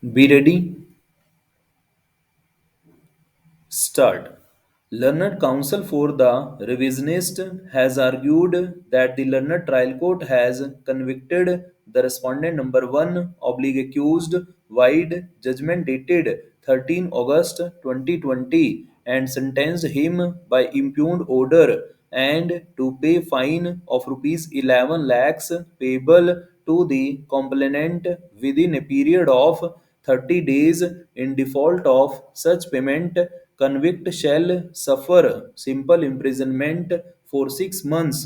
Be ready, start. Learned Counsel for the Revisionist has argued that the Learned Trial Court has convicted the respondent number 1 oblique accused wide judgment dated 13 August 2020 and sentenced him by impugned order and to pay fine of rupees 11 lakhs payable to the complainant within a period of 30 days. In default of such payment, convict shall suffer simple imprisonment for 6 months.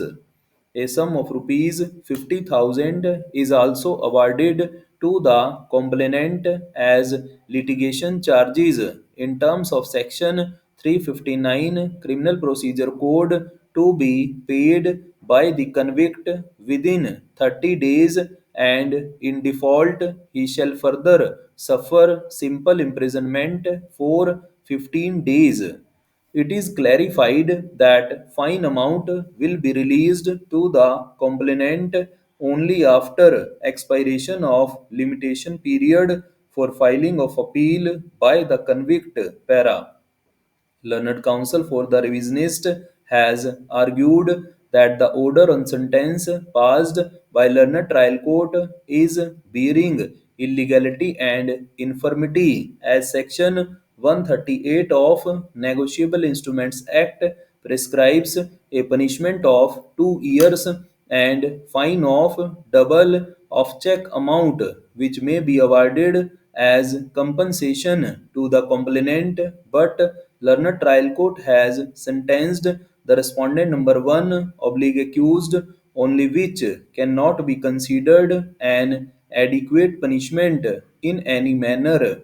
A sum of rupees 50,000 is also awarded to the complainant as litigation charges in terms of section 359 Criminal Procedure Code to be paid by the convict within 30 days, and in default he shall further suffer simple imprisonment for 15 days. It is clarified that fine amount will be released to the complainant only after expiration of limitation period for filing of appeal by the convict para. Learned Counsel for the Revisionist has argued that the order on sentence passed by Learned Trial Court is bearing illegality and infirmity as Section 138 of Negotiable Instruments Act prescribes a punishment of 2 years and fine of double of check amount which may be awarded as compensation to the complainant, but Learned Trial Court has sentenced the respondent number 1 oblique accused only, which cannot be considered an adequate punishment in any manner.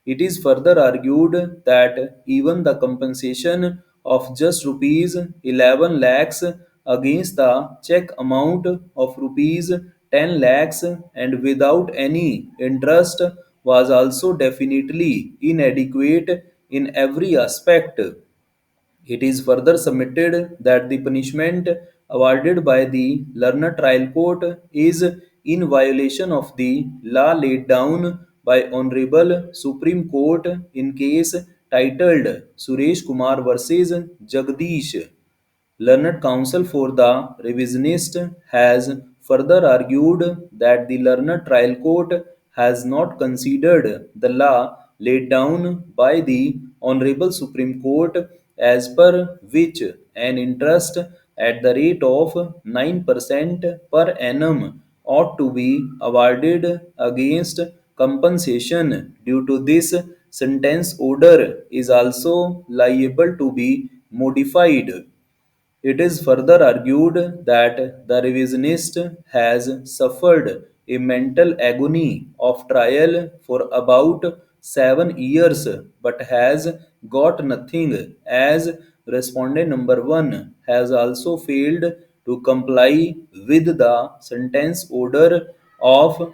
It is further argued that even the compensation of just rupees 11 lakhs against the check amount of rupees 10 lakhs and without any interest was also definitely inadequate in every aspect. It is further submitted that the punishment awarded by the Learned Trial Court is in violation of the law laid down by Honorable Supreme Court in case titled Suresh Kumar versus Jagdish. Learned Counsel for the Revisionist has further argued that the Learned Trial Court has not considered the law laid down by the Honorable Supreme Court, as per which an interest at the rate of 9% per annum ought to be awarded against compensation due to this sentence order is also liable to be modified. It is further argued that the revisionist has suffered a mental agony of trial for about 7 years but has got nothing, as respondent number 1 has also failed to comply with the sentence order of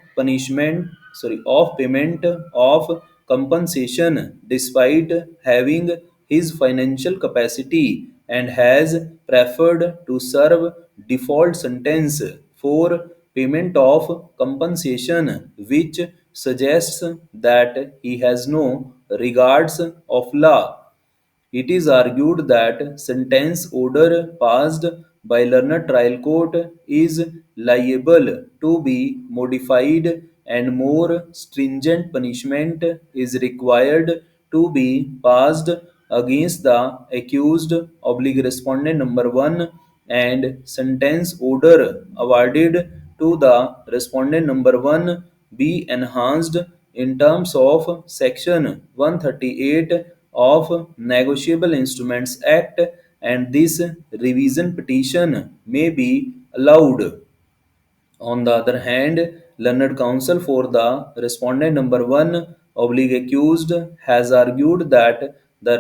of payment of compensation despite having his financial capacity, and has preferred to serve default sentence for payment of compensation, which suggests that he has no regards of law. It is argued that sentence order passed by Learned Trial Court is liable to be modified and more stringent punishment is required to be passed against the accused oblique respondent number 1, and sentence order awarded to the respondent number 1 be enhanced in terms of section 138 of Negotiable Instruments Act, and this revision petition may be allowed. On the other hand, Learned Counsel for the respondent number 1 oblique accused has argued that the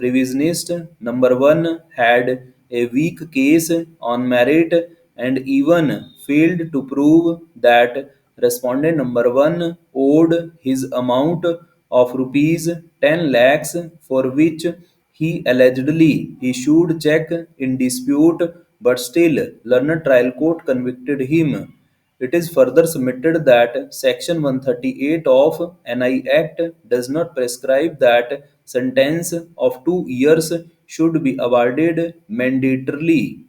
revisionist number 1 had a weak case on merit and even failed to prove that respondent number 1 owed his amount of rupees 10 lakhs for which he allegedly issued check in dispute, but still Learned Trial Court convicted him. It is further submitted that Section 138 of NI Act does not prescribe that sentence of 2 years should be awarded mandatorily